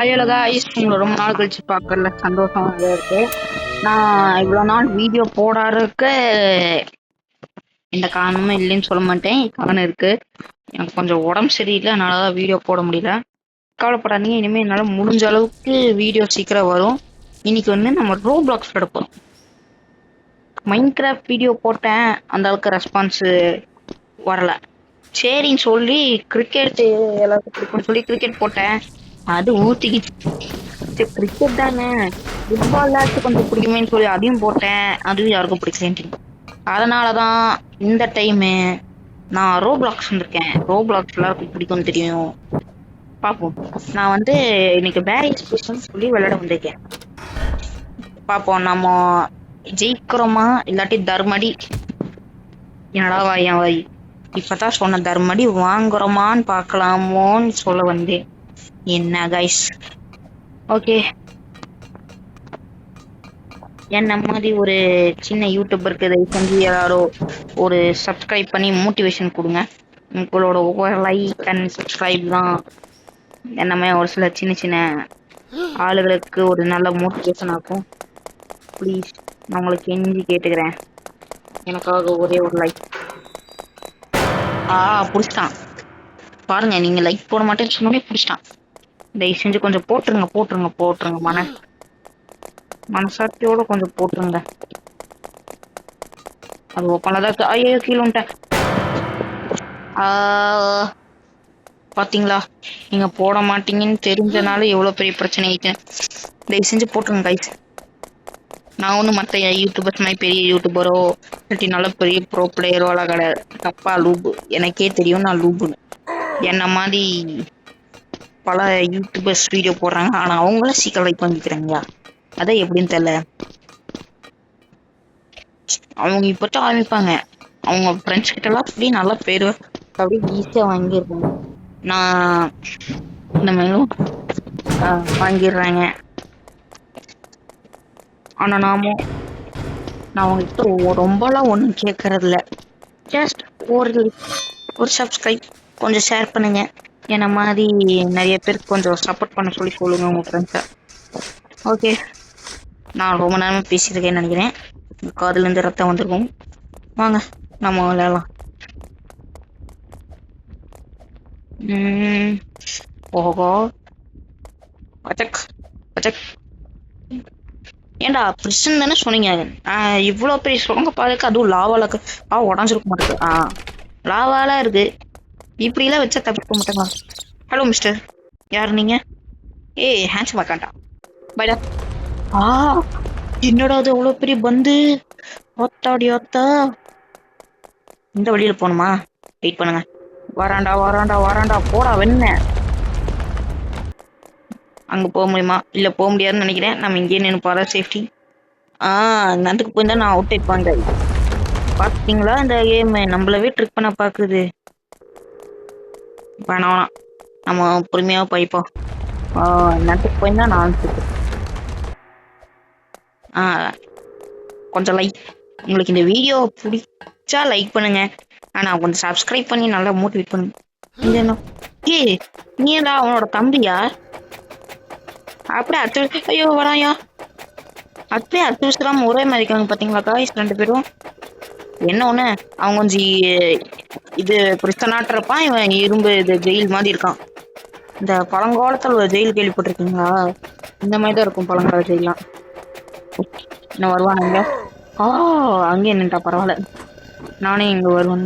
Hello guys, உங்களை ரொம்ப நாள் கழிச்சு பார்க்கறதுல சந்தோஷமாக இருக்கு. நான் இவ்வளோ நாள் வீடியோ போடாததுக்கு எந்த காரணமும் இல்லைன்னு சொல்ல மாட்டேன். காரணம் இருக்கு. எனக்கு கொஞ்சம் உடம்பு சரியில்லை, அதனால தான் வீடியோ போட முடியல. கவலைப்படாதீங்க, இனிமேல் என்னால் முடிஞ்ச அளவுக்கு வீடியோ சீக்கிரம் வரும். இன்னைக்கு வந்து நம்ம ரோப்ளாக்ஸ் எடுப்போம். மைன்கிராஃப்ட் வீடியோ போட்டேன், அந்த அளவுக்கு ரெஸ்பான்ஸ் வரல. சரின்னு சொல்லி கிரிக்கெட் எல்லாருக்கும் பிடிக்கும்னு சொல்லி கிரிக்கெட் போட்டேன். அது ஊத்திக்கிச்சு. கிரிக்கெட் தானே, ஃபுட்பால்லாச்சும் கொஞ்சம் பிடிக்குமேன்னு சொல்லி அதையும் போட்டேன். அதுவும் யாருக்கும் பிடிக்கலன்ட்டு. அதனாலதான் இந்த டைமு நான் ரோப்ளாக்ஸ் வந்திருக்கேன். ரோப்ளாக்ஸ் எல்லாருக்கும் பிடிக்கும்னு தெரியும். பார்ப்போம். நான் வந்து இன்னைக்கு பேரிஸ் ஸ்பெஷல் சொல்லி விளையாட வந்திருக்கேன். பார்ப்போம் நம்ம ஜெயிக்கிறோமா இல்லாட்டி தர்மடி. என்னடா வாய் என் வாய் இப்பதான் சொன்ன தர்மடி வாங்குறோமான்னு பார்க்கலாமோன்னு சொல்ல வந்தேன். என்ன கைஸ், ஓகே. என்ன மாதிரி ஒரு சின்ன யூடியூபருக்கு இதை செஞ்சு யாரோ ஒரு சப்ஸ்கிரைப் பண்ணி மோட்டிவேஷன் கொடுங்க. உங்களோட ஒவ்வொரு லைக் அண்ட் சப்ஸ்கிரைப் தான் என்னமே ஒரு சில சின்ன சின்ன ஆளுகளுக்கு ஒரு நல்ல மோட்டிவேஷன் ஆகும். ப்ளீஸ், நான் உங்களுக்கு கெஞ்சி கேட்டுக்கிறேன், எனக்காக ஒரே ஒரு லைக். பிடிச்சிட்டான் பாருங்க. நீங்க லைக் போட மாட்டேன்னு சொன்னோடனே பிடிச்சிட்டான். தயவு செஞ்சு கொஞ்சம் போட்டுருங்க போட்டுருங்க போட்டுருங்க. மனசாட்சியோட கொஞ்சம் போட்டுருங்க. அது ஓப்பனாக தான். ஐயோ, கீழே வந்துட்டேன். பாத்தீங்களா, நீங்க போட மாட்டீங்கன்னு தெரிஞ்சனால எவ்வளவு பெரிய பிரச்சனை ஆயிட்டேன். தயவு செஞ்சு போட்டுருங்க கைஸ். நான் ஒன்றும் மற்ற யூடியூபர்ஸ் மாதிரி பெரிய யூடியூபரோ இல்லாட்டி நல்ல பெரிய ப்ரோ பிளேயரோ எல்லாம் கிடையாது. தப்பா லூபு, எனக்கே தெரியும் நான் லூபுன்னு. என்ன மாதிரி பல யூடியூபர்ஸ் வீடியோ போடுறாங்க, ஆனா அவங்களும் சீக்கிரம் லைக் பண்ணிக்கிறாங்க. அதான் எப்படின்னு தெரியல. அவங்க இப்பதான் ஆரம்பிப்பாங்க, அவங்க ஃப்ரெண்ட்ஸ் கிட்ட எல்லாம் அப்படி நல்லா பேரு அப்படியே ஈஸியா வாங்கியிருப்பாங்க. நான் இந்த மேலும் வாங்கிடுறாங்க. ஆனா நான் அவங்ககிட்ட ரொம்பலாம் ஒன்றும் கேட்கறது இல்லை. ஜஸ்ட் ஒரு சப்ஸ்கிரைப், கொஞ்சம் ஷேர் பண்ணுங்க. என்ன மாதிரி நிறைய பேருக்கு கொஞ்சம் சப்போர்ட் பண்ண சொல்லி சொல்லுங்க உங்க ஃப்ரெண்ட்ஸை. ஓகே, நான் ரொம்ப நேரமாக பேசியிருக்கேன்னு நினைக்கிறேன். காதுலேருந்து ரத்தம் வந்துருக்கும். வாங்க நம்ம விளையாடலாம். ஓஹோ, அச்சக் அச்சக். ஏண்டா பிரிசன் தானே சொன்னீங்க? இவ்வளோ பெரிய சுரங்க பாதுக்கு, அதுவும் லாவால உடஞ்சிருக்க மாட்டேங்குது. லாவாலாம் இருக்கு, இப்படிலாம் வச்சா தப்பிக்க மாட்டேங்களா? ஹலோ மிஸ்டர், யார் நீங்க? ஏய், ஹேண்ட்ஸ் மாக்காண்டா, பைடா. என்னடா அது அவ்வளோ பெரிய பந்து? ஒத்தாடி ஒத்தா, இந்த வழியில போகணுமா? வெயிட் பண்ணுங்க. வராண்டா போடா வெண்ண. அங்க போக முடியுமா? இல்ல போக முடியாதுன்னு நினைக்கிறேன். நம்ம இங்கே நின்று பாரு, சேஃப்டி. அதுக்கு போயிருந்தா நான் அவுட் ஆயிப்பாங்க. பாத்தீங்களா, இந்த கேம் நம்மளவே ட்ரிக் பண்ண பாக்குது. வேணாம், நம்ம பொறுமையா போய்ப்போம். நேரத்துக்கு போயிருந்தா நான் கொஞ்சம் லைக், உங்களுக்கு இந்த வீடியோ பிடிச்சா லைக் பண்ணுங்க. ஆனா கொஞ்சம் சப்ஸ்கிரைப் பண்ணி நல்லா மோட்டிவேட் பண்ணுங்க. ஏய், நீ ஏடா அவனோட தம்பியா? அப்படியே அடுத்த, ஐயோ வராயா, அப்படியே அடுத்த விஷயம் ஒரே மாதிரி இருக்காங்க. பாத்தீங்களா காய்ஸ், ரெண்டு பேரும். என்ன ஒண்ணு, அவன் கொஞ்சம் இது பிரிஸ்தனாட்டிருப்பான், இவன் இரும்பு இது ஜெயில் மாதிரி இருக்கான். இந்த பழங்காலத்துல ஒரு ஜெயில் கேள்விப்பட்டிருக்கீங்களா? இந்த மாதிரிதான் இருக்கும் பழங்கால ஜெயிலாம். என்ன வருவானுங்க? அங்கே என்னட்டா, பரவாயில்ல, நானே இங்க வருவேன்.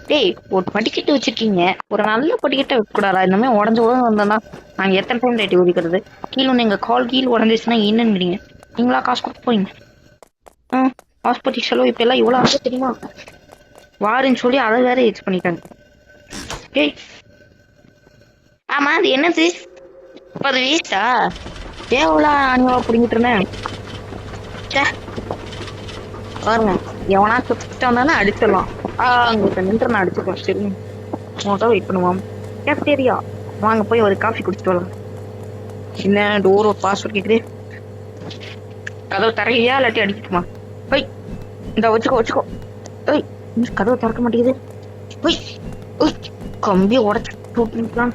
டேய், ஒரு படிக்கட்டு வச்சிருக்கீங்க, ஒரு நல்ல படிக்கட்டை வைக்கக்கூடாதா? இந்த மாதிரி உடஞ்சு வந்தோம்னா நாங்க எத்தனை டைம் ரேட்டி ஒதுக்கிறது? கீழே ஒன்று எங்க கால் கீழே உடஞ்சிச்சுன்னா என்னங்கிறீங்க? நீங்களா காசு கொடுத்து போறீங்க? ஹாஸ்பிட்டல் செலவு இப்ப எல்லாம் இவ்வளவு ஆகுது தெரியுமா? வாருன்னு சொல்லி அதை வேற யூஸ் பண்ணிட்டாங்க. டேய், ஆமா, அது என்னது? அது வேஸ்டா? எவ்வளோ அணிவா பிடிங்கிட்டு இருந்தேன். பாருங்க, எவனா சுத்திட்டு வந்தானே அடிச்சிடலாம். அங்க நின்று நான் அடிச்சுக்கலாம். சரி, உங்கள்கிட்ட வெயிட் பண்ணுவோம். கேஃப்டேரியா, வாங்க போய் ஒரு காஃபி குடிச்சிட்டு வரலாம். என்ன டோர் பாஸ்வேர்ட் கேக்குது? கதவை தரையா இல்லாட்டி அடிக்கட்டுமா? போய் இந்த வச்சுக்கோ. கதவை திறக்க மாட்டேங்குது. போய் கம்பியை உடச்சு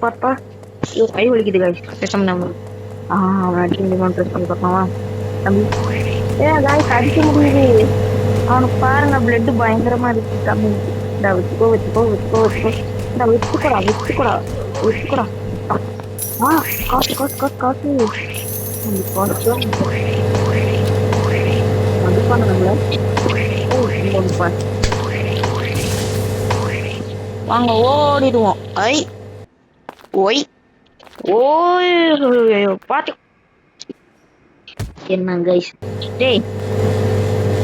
பார்த்தா கை வலிக்குது. பேசாம நம்ம அவன் அடிக்க முடியுமா ட்ரெஸ் பண்ணி பார்க்கலாமா தம்பி? காய்ஸ் அடிக்க முடியுது. அவனுக்கு பாருங்க பிளட் பயங்கரமா இருக்கு தம்பி. இந்த வச்சுக்கோ வச்சுக்கோ வச்சுக்கோ வச்சுக்கோ. இந்த வச்சுக்கூடா வச்சுக்கூடா வச்சுக்கூடா. காசு காசு காசு காசு. அந்த காசு மதிப்பான நம்மள. வாங்க ஓடிடுவோம். ஐ ஓய் ஓய் பாத்து என்ன கைஸ். டேய்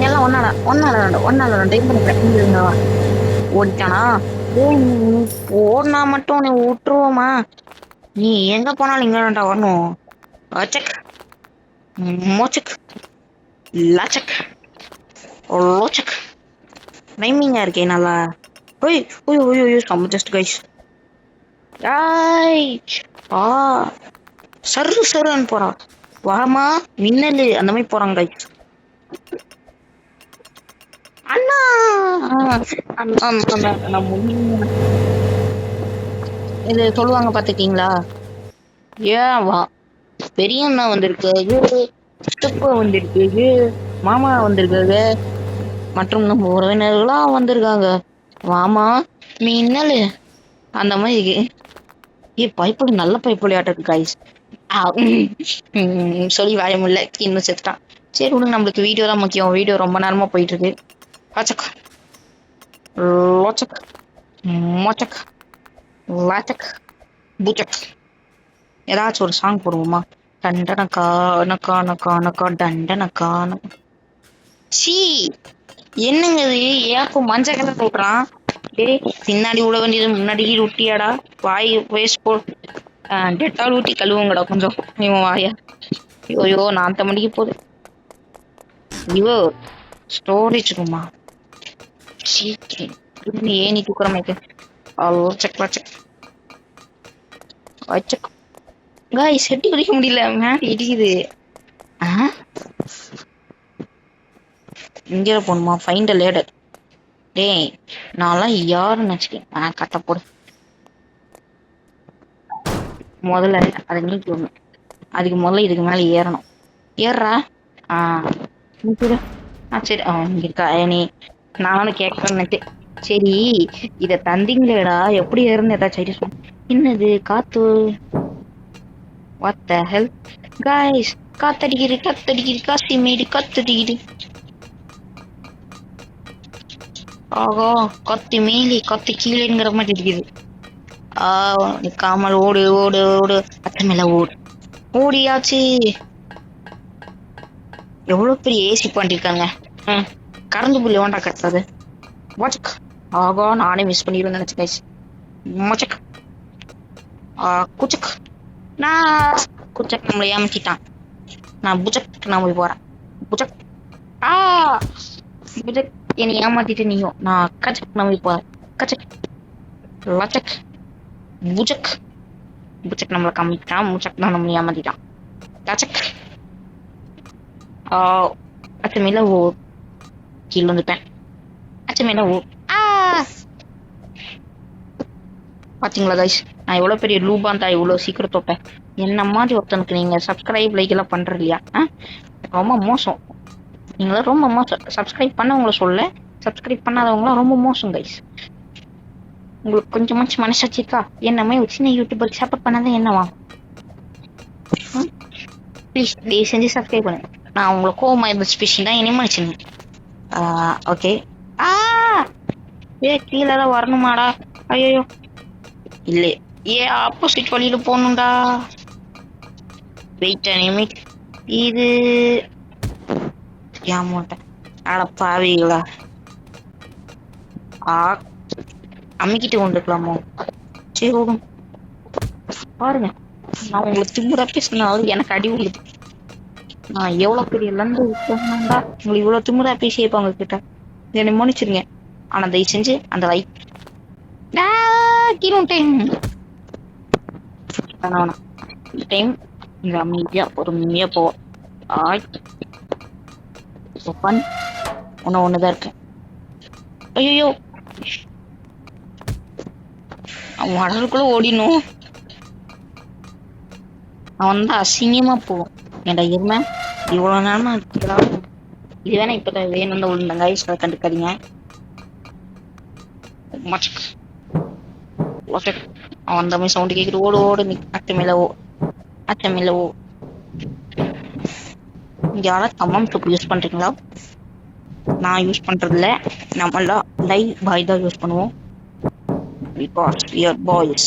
எல்லாம் ஒன்னால டைம் பண்ணிக்கிறேன். ஓடிட்டானா? டேய் நீ ஓடினா மட்டும் நீ விட்டுருவோமா? நீ எங்க போனாலும் இங்க வேண்டாம் வரணும். அச்சக் மோச்சக் லாச்சக் லோச்சக் டைமிங்கா இருக்கே நல்லா. ஓய் ஓய் ஓய் ஓய் சம் ஜஸ்ட் கைஸ். சரு சருன்னு போறான். வாமா மின்னலு அந்த மாதிரி போறாங்க கைஸ். அண்ணா இது சொல்லுவாங்க பாத்துக்கீங்களா? ஏன் வா பெரிய அண்ணா வந்திருக்காரு, சித்தப்பா வந்திருக்காரு, மாமா வந்திருக்காங்க மற்றும் நம்ம உறவினர்களா வந்திருக்காங்க. வாமா மின்னலு அந்த மாதிரி. பைப்பொழி நல்ல பைப்பொழி ஆட்டது கைஸ். சொல்லி வாய முடியல இன்னும் செத்துட்டான். சரி விடுங்க, நம்மளுக்கு வீடியோ தான் முக்கியம். வீடியோ ரொம்ப நேரமா போயிட்டு இருக்கு. வாச்சக் லோச்சக் மோச்சக் லாச்சக் பூச்சக். ஏதாச்சும் ஒரு சாங் போடுவோமா? டண்டனக்கா நக்கா நக்கா நக்கா டண்டனக்கா. சீ என்னங்க இது? ஏப்போ மஞ்சள் கலர் போட்டுறான். டேய் பின்னாடி விட வேண்டியது முன்னாடி ஊட்டியாடா. வாய் வேஸ்ட் போ. டெட்டால் ஊட்டி கழுவுங்கடா கொஞ்சம் இவன் வாயா. ஐயோ நான் மணிக்கு போகுது. இவோ ஸ்டோரேஜ் ரூமா? சீக்கிரம் ஏன் நீ தூக்குற மாதிரி? செக் செக் செக் காய்ஸ் செட்டி குடிக்க முடியல. மேல இடிக்குது. இங்கே போகணுமா? Find a ladder. டேய் நான்லாம் யாருன்னு நினச்சிக்கேன். கட்ட போடு முதல்ல அதை நீக்கி விடணும். அதுக்கு முதல்ல இதுக்கு மேலே ஏறணும். ஏறா சரி இங்க இருக்கா நீ? நானும் கேட்கறேன்னு. சரி இத தந்தீங்களேடா எப்படி ஏறுன்னு ஏதாச்சும் சொல்லு. என்னது காத்து? What the hell guys? காத்தடிக்குது காசி மேடு காத்தடிக்குது. ஆகா கத்து மேலே கத்து கீழேங்கிற மாதிரி இருக்குது. நிக்காமல் ஓடு ஓடு ஓடு. அத்த மேல ஓடு. ஓடியாச்சு. எவ்வளவு பெரிய ஏசி பண்ணிருக்காங்க. கறந்து புள்ளி ஓண்டா கட்டுறது. மொச்சக். ஆகா நானே மிஸ் பண்ணிடுவேன் நினைச்சு கைஸ். மொச்சக் குச்சக். நான் குச்சக் நம்மளை ஏமாத்திட்டான். நான் புச்சக் நான் போய் போறேன். புச்சக் புச்சக் என்னை ஏமாத்திட்டு நீயும். நான் கச்சக் நான் போய் போறேன். கச்சக் லச்சக் புச்சக். புச்சக் நம்மளை காமிட்டான். முச்சக் தான் நம்மளை ஏமாத்திட்டான். கச்சக் அச்சமேல ஓ கீழே வந்துட்டேன். அச்சமேல ஓ பாத்தீங்களா கைஸ்? நான் எவ்வளவு பெரிய லூபாந்தா இவ்வளவு சீக்கிரம் தோப்பேன். என்ன மாதிரி ஒருத்தனுக்கு நீங்க சப்ஸ்கிரைப் லைக் எல்லாம் பண்றது இல்லையா? ரொம்ப மோசம். நீங்களும் ரொம்ப மோசம். சப்ஸ்கிரைப் பண்ணவங்கள சொல்ல, சப்ஸ்கிரைப் பண்ணாதவங்களாம் ரொம்ப மோசம் கைஸ். உங்களுக்கு கொஞ்சமாச்சும் மனசாட்சி இருக்கா? என்னமே ஒரு சின்ன யூடியூபருக்கு சப்போர்ட் பண்ணாதான் என்னவா? ப்ளீஸ் தயவு செஞ்சு சப்ஸ்கிரைப் பண்ணுங்க. நான் உங்களை கோவமா இருந்துச்சு பேசி தான் இனிமே வச்சிருந்தேன். ஓகே. கீழே தான் வரணுமாடா? ஐயோ இல்லை ஆப்போசிட் வழியில போகணும்டா. வெயிட் நிமிட். இது ஏமாட்டேன். அட பாவீங்களா? அம்மிக்கிட்டு கொண்டுக்கலாமோ? சரி ஓடும் பாருங்க. நான் உங்களுக்கு திமுறா பேசினாலும் எனக்கு அடி விழுது. நான் எவ்வளவு பெரிய லண்டு விட்டா உங்களுக்கு இவ்வளவு திமுறா பேசியப்ப அவங்க கிட்ட என்னை மன்னிச்சிருங்க. ஆனா தயவு செஞ்சு அந்த லைக் டைம் இங்க அமைதியா பொறுமையா போவோம். ஒண்ணுதான் இருக்கேன். ஐயோ அவன் வடலுக்குள்ள ஓடினும். அவன் தான் அசிங்கமா போகும். ஏன்டா இருமை இவ்வளவு நேரமா இருக்குடா. இது வேணா இப்பதான் வேணும் தான் விழுந்தாங்க ஐஸ் கண்டுக்காதீங்க. அவன் அந்த மாதிரி சவுண்ட் கேக்குது. ஓடு ஓடு நீ அச்சமில்லவோ அச்சமில்லவோ. இங்க யாராவது தம்மம் சூப் யூஸ் பண்றீங்களா? நான் யூஸ் பண்றது இல்ல. நம்மளாம் லைவ் பாய் தான் யூஸ் பண்ணுவோம். Because we are boys.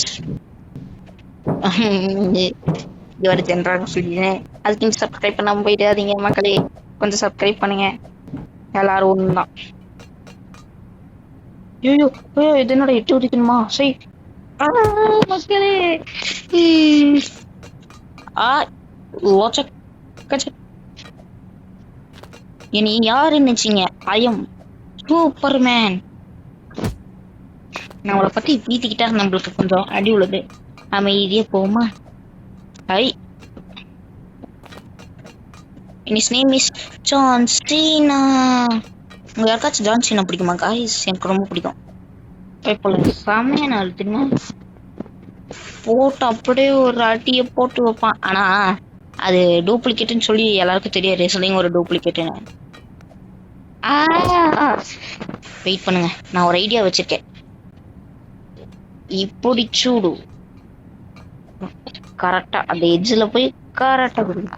இவர் ஜென்றாக சொல்லிடுறேன். அதுக்கு சப்ஸ்கிரைப் பண்ணாம போயிடாதீங்க மக்களே. கொஞ்சம் சப்ஸ்கிரைப் பண்ணுங்க. எல்லாரும் ஒன்று தான். ஐயோ ஐயோ இது என்னோட 8 உதிக்கணுமா? சரி மக்களே. இனி யாரு நினைச்சீங்க? ஐயம் சூப்பர் மேன். நம்மளை பத்தி பீத்திக்கிட்டா நம்மளுக்கு கொஞ்சம் அடி உள்ளது. அமைதியா போமா. ஐ his name is John Cena. உங்க யாருக்காச்சும் ஜான் சீனா பிடிக்குமா காய்ஸ்? எனக்கு ரொம்ப பிடிக்கும். செமையான ஆள் தெரியுமா? போட்டு அப்படியே ஒரு அடியை போட்டு வைப்பான். ஆனா அது டூப்ளிகேட்னு சொல்லி எல்லாருக்கும் தெரியாது. ரெஸ்லிங் ஒரு டூப்ளிகேட்னு. வெயிட் பண்ணுங்க, நான் ஒரு ஐடியா வச்சிருக்கேன். இப்படி சூடு கரெக்டா அந்த எட்ஜில் போய் கரெக்டா கொடுங்க.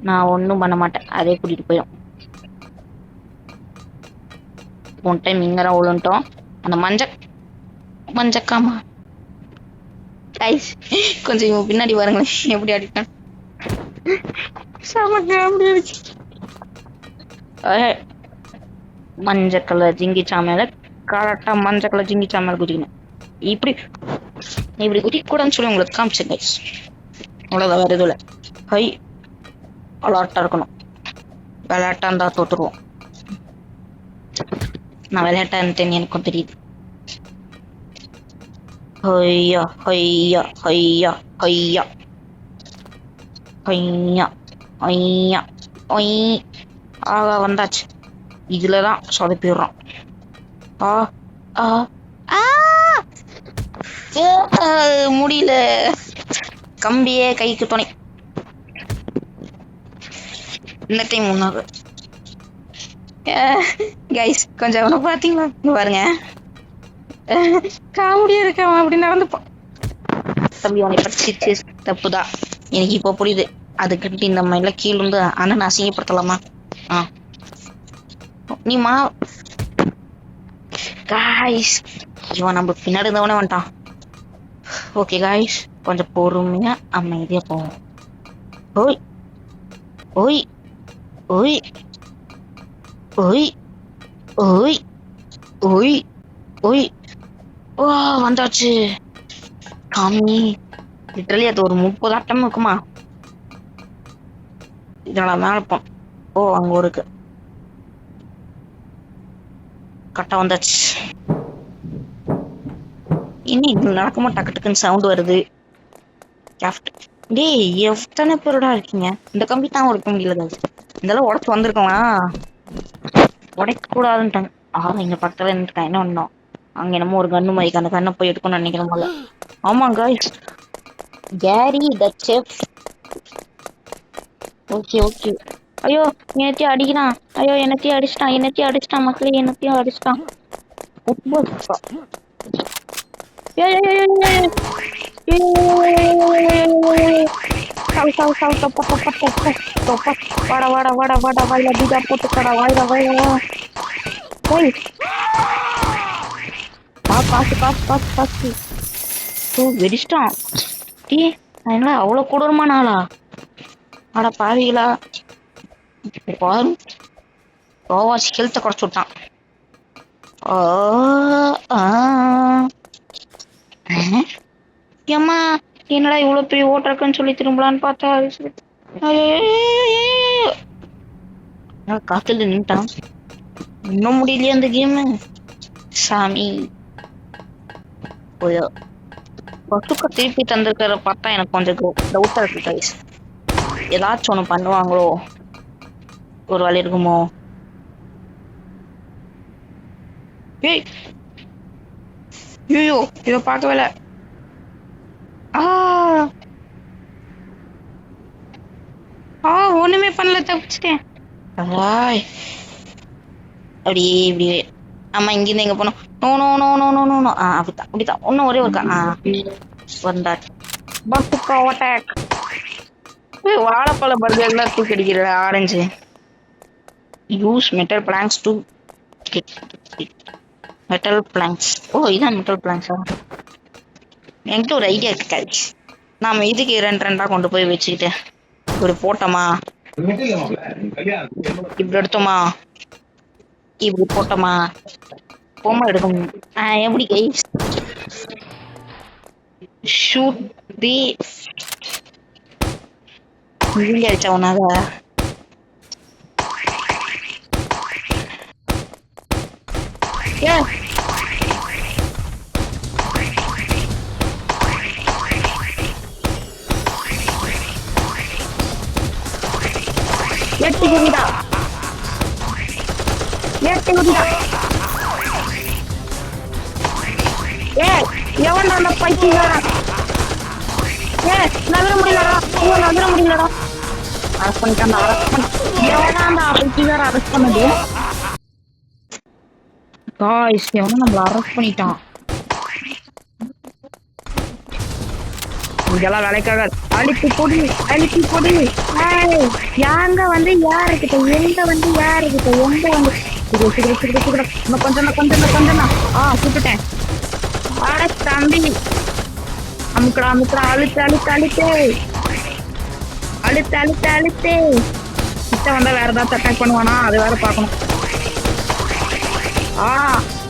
நான் ஒன்றும் பண்ண மாட்டேன், அதே கூட்டிட்டு போயிடும். ஒன் டைம் இங்கதான் விழுந்துட்டோம். அந்த மஞ்சக்காமா கொஞ்சம் இவன் பின்னாடி பாருங்களேன் எப்படி அடிப்பான். மஞ்சள் கலர் ஜிங்கி சாமையில கரெக்டா மஞ்சள் கலர் ஜிங்கி சாமையில குதிக்கணும். இப்படி இப்படி குதிக்க கூடாதுன்னு சொல்லி உங்களுக்கு காமிச்சேன் கைஸ். அவ்வளோதான், வேற எதுவும் இல்லை. ஹை அலாட்டா இருக்கணும். விளையாட்டா இருந்தா தோத்துருவோம். நான் விளையாட்டா இருந்தேன்னு எனக்கும் தெரியுது. ஹையா ஹையா ஹையா ஹையா ஹையா ஹையா ஒய். ஆகா வந்தாச்சு. இதுலதான் சொதப்பிடுறோம். ஆ ஆ முடியல. கம்பியே கைக்கு துணை. இந்த டைம் முன்னாக கைஸ் கொஞ்சம் அவனை பாத்தீங்களா? பாருங்க காமெடியா இருக்கான் அப்படி நடந்துப்பான். தம்பி அவனை படிச்சு தப்புதான் எனக்கு இப்போ புரியுது. அதுக்கிட்ட இந்த மாதிரில கீழே இருந்து அண்ணன் அசிங்கப்படுத்தலாமா? நீமா காய்ஸ் இவன் நம்ம பின்னாடி இருந்தவனே வந்துட்டான். ஓகே காய்ஸ் கொஞ்சம் பொறுமையா அமைதியா போவோம். ஓய் ஓய் ஓய் ஓய் ஓய் ஓய் ஓய். ஓ வந்தாச்சு காமி. லிட்டரலி அது ஒரு 30 ஆட்டம் இருக்குமா? இதனால மேல இருப்போம். ஓ அங்க இருக்கு. கரெக்டா வந்தாச்சு. இன்னும் நடக்குமா? டக்கு டக்குன்னு சவுண்ட் வருது. டேய் எத்தனை பேரோட இருக்கீங்க? இந்த கம்பி தான் உடைக்க முடியல. இதெல்லாம் உடச்சு வந்திருக்கலாம். உடைக்க கூடாதுன்ட்டாங்க. இங்க பக்கத்துல இருந்துருக்கேன். என்ன பண்ணோம்? அங்க என்னமோ ஒரு கண்ணு மாதிரி அந்த கண்ணை போய் எடுக்கணும்னு நினைக்கிறேன் போல. ஆமாங்க carry the chef. Okay okay. ஐயோ என்னத்தையும் அடிக்கிறான். ஐயோ என்னத்தையும் அடிச்சிட்டான் மக்களே. என்னத்தையும் அடிச்சிட்டான். வெடிச்சிட்டான். அவ்வளவு கொடூரமான ஆளா? ஆனா பாவிகளா பாரு. ஓவாசி ஹெல்த்தை குறைச்சு விட்டான். ஏம்மா என்னடா இவ்வளவு பெரிய ஓட்ட இருக்குன்னு சொல்லி திரும்பலான்னு பார்த்தா காத்துல நின்ட்டான். இன்னும் முடியலையே அந்த கேமு சாமி. பசுக்க திருப்பி தந்திருக்கிற பார்த்தா எனக்கு கொஞ்சம் டவுட்டா இருக்கு கைஸ். ஏதாச்சும் ஒண்ணு பண்ணுவாங்களோ? ஒரு வேலை இருக்குமோ? ஐயோ இத பார்க்கவே. ஒண்ணுமே பண்ணல, தப்பிச்சிட்டேன். ஆய், அப்படியே இப்படியே. ஆமா, இங்கிருந்து எங்க போனோம்? No no no no no no no. அப்படித்தான் அப்படித்தான். இன்னும் ஒரே ஒருக்கா. வந்தாச்சு. பசுக்கா அட்டாக். வாழைப்பழ பர்கர்லாம் தூக்கி அடிக்கிற orange. Use metal planks to get metal planks. ஓ, இதான் மெட்டல் பிளாங்க்ஸா? என்கிட்ட ஒரு ஐடியா இருக்கு guys. நாம இதுக்கு ரெண்டு ரெண்டா கொண்டு போய் வச்சுக்கிட்டு ஒரு போட்டோமா, இப்படி எடுத்தோமா, இப்படி போட்டோமா, பொம்மை எடுக்கணும். எப்படி கைஸ்? ஷூட் தி இங்க அடிச்சா ஒன்னாக. எட்டு குடிடா, எட்டு குடிடா. எவன் அந்த பைத்தியக்காரன்? நகர முடியலடா, நகர முடியலடா. அரெஸ்ட் பண்ணிட்டான், அரெஸ்ட் பண்ண. எவனா அந்த பைத்தியக்காரன் அரெஸ்ட் பண்ணது? காய்ஸ், எவனும் நம்மள அரெஸ்ட் பண்ணிட்டான். இதெல்லாம் வேலைக்காக. அழிப்பு பொடி, அழிப்பு பொடி. யாங்க வந்து யாருக்கிட்ட, எங்க வந்து யாருக்கிட்ட, எங்க வந்து. சீக்கிரம் சீக்கிரம் சீக்கிரம். இன்னும் கொஞ்சம் கொஞ்சம் கொஞ்சம். சுட்டுட்டேன். ஆட தம்பி, அமுக்கடா அமுக்கடா. அழுத்து அழுத்து அழுத்து அழுத்து அழுத்து அழுத்து. கிட்ட வந்தா வேற ஏதாவது அட்டாக் பண்ணுவானா, அது வேற பாக்கணும்.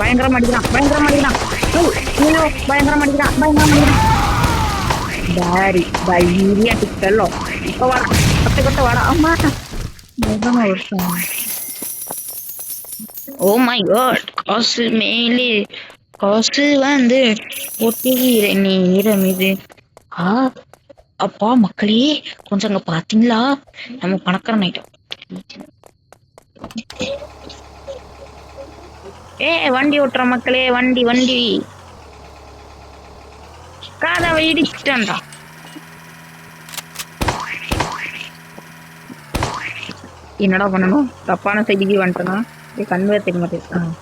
பயங்கரமா அடிக்கிறான், பயங்கரமா அடிக்கிறான். பயங்கரமா அடிக்கிறான், பயங்கரமா அடிக்கிறான். டாரி தைரியா டிக்கல்லோ. இப்ப வாடா, கட்ட கட்ட வாடா. அம்மா, வருஷம். ஓ மை காட், காசு மேலே காசு வந்து ஒட்டுகிற நேரம் இது. அப்பா மக்களே, கொஞ்சம் அங்க பாத்தீங்களா? நம்ம பணக்காரன் ஆயிட்டோம். வண்டி ஓட்டுற மக்களே, வண்டி வண்டி. காதாவை இடிச்சிட்டான்டா. என்னடா பண்ணணும்? தப்பான செய்திக்கு வந்துட்டனா? கண்வே தெரிய மாட்டேன்.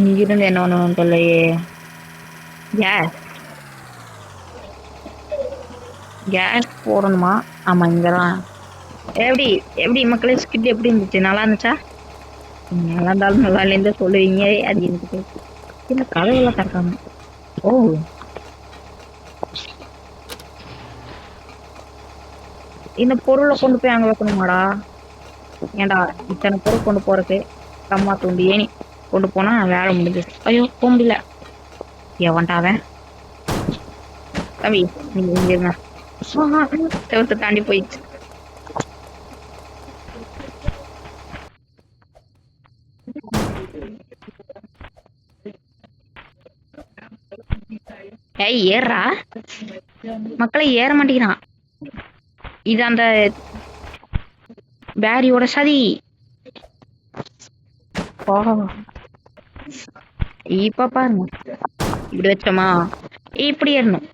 இங்கிருந்து என்ன பண்ணணும் தெரியலையே. கேஸ் போடணுமா? ஆமா, இங்கதான். எப்படி எப்படி மக்களே, ஸ்கிட் எப்படி இருந்துச்சு? நல்லா இருந்துச்சா? நல்லா இருந்தாலும் நல்லா இல்லைன்னு சொல்லுவீங்க. அது எனக்கு இந்த கதவுலாம் திறக்காம. ஓ, இந்த பொருளை கொண்டு போய் அங்க வைக்கணுமாடா? ஏண்டா இத்தனை பொருள் கொண்டு போறதுக்கு கம்மா தூண்டி ஏனி கொண்டு போனா வேலை முடிஞ்சு. ஐயோ, போக முடியல. எவன்டாவன் தம்பி, நீங்க இங்க இருங்க. செவத்தை தாண்டி போயிடுச்சு. ஏறா மக்களை, ஏற மாட்டேங்கிறான். இது அந்த பேரியோட சதி. இப்ப பாருங்க, இப்படி வச்சோமா, இப்படி ஏறணும்.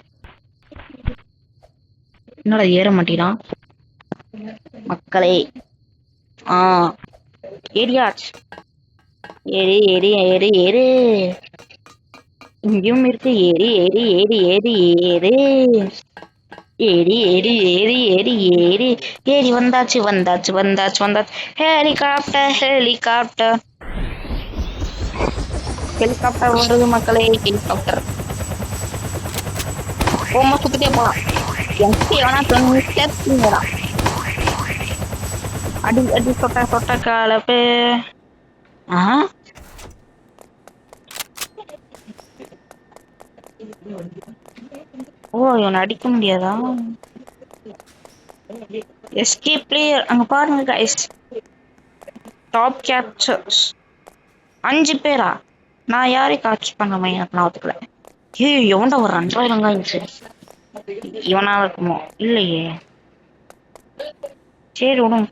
என்னடா ஏற மாட்டேங்கிறான் மக்களே? ஏரியாச்சு. ஏறி ஏறி ஏறி ஏறு. இங்கேயும் இருக்கு. ஏறி ஏறி ஏறி ஏறி ஏறு. ஏறி ஏறி ஏறி ஏறி ஏறி ஏறி. வந்தாச்சு வந்தாச்சு வந்தாச்சு வந்தாச்சு. ஹெலிகாப்டர் ஹெலிகாப்டர் ஹெலிகாப்டர் வருது மக்களே, ஹெலிகாப்டர். போமா, சுத்திட்டே போலாம். அடி அடி சொட்ட சொட்ட காலப்பு. இவனை அடிக்க முடியாதா? எஸ்கேப் பிளேயர் அங்க பாருங்க गाइस. டாப் கேப்சர்ஸ் 5 பேரா? நான் யாரை காட்ச் பண்ணாம எனக்கு நாத்துக்கல. எவன்டா ஒரு 2000 காயிச்சு? இவனா இருக்குமோ? இல்லையே. சரி விடும்,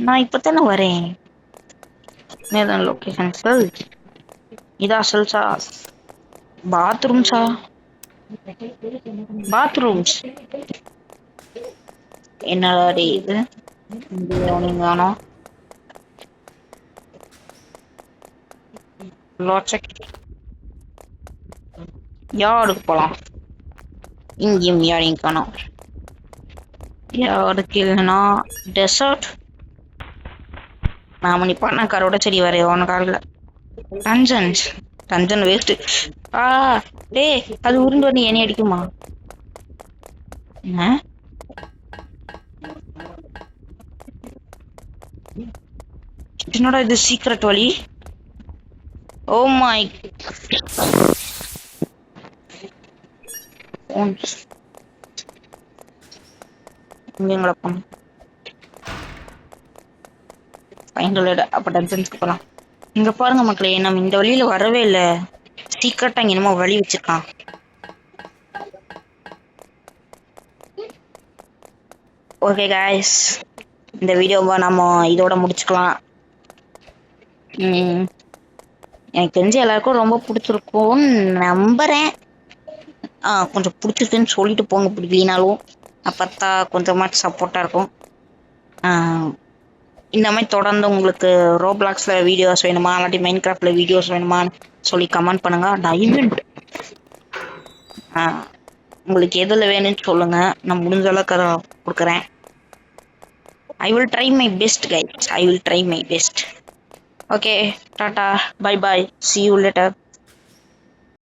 நான் இப்பதானே வரேன். நேதான் லொகேஷன் செல். இதா செல்சா? பாத்ரூம்ஸா? பாத்ரூம்ஸ் என்னடா இது நீங்க லாட்சக் யாருக்கு போலாம் இங்கேயும் யாரையும் காணோம் யாருக்கு இல்லைன்னா டெசர்ட் மாமணி பண்ணக்காரோட செடி வரைய ஒன்று காலில் டஞ்சன் டஞ்சன் வேஸ்ட் ஆ டேய் அது உருண்டு வந்து என்னை அடிக்குமா என்ன என்னோட இது சீக்ரெட் வழி ஓ மை எங்களை போனோம் ஃபைனல் அப்போ டஞ்சன்ஸ்க்கு போகலாம் இங்க பாருங்க மக்களே நம்ம இந்த வழியில வரவே இல்லை சீக்கிரட்டா இங்க என்னமோ வழி வச்சிருக்கான் ஓகே காய்ஸ் இந்த வீடியோவை நம்ம இதோட முடிச்சுக்கலாம் எனக்கு தெரிஞ்ச எல்லாருக்கும் ரொம்ப பிடிச்சிருக்கும்னு நம்புறேன் கொஞ்சம் பிடிச்சிருக்குன்னு சொல்லிட்டு போங்க பிடிக்கலினாலும் அப்பத்தா கொஞ்சமாச்சு சப்போர்ட்டா இருக்கும் இந்த மாதிரி தொடர்ந்து உங்களுக்கு ரோப்ளாக்ஸ்ல வீடியோஸ் வேணுமா இல்லாட்டி மைண்ட் கிராஃப்ட்ல வீடியோஸ் வேணுமான்னு சொல்லி கமெண்ட் பண்ணுங்க டைமண்ட் உங்களுக்கு எதுல வேணும்னு சொல்லுங்க நான் முடிஞ்ச அளவுக்கு அதை கொடுக்குறேன் I will try my best guys. I will try my best. Okay, tata, bye bye. See you later.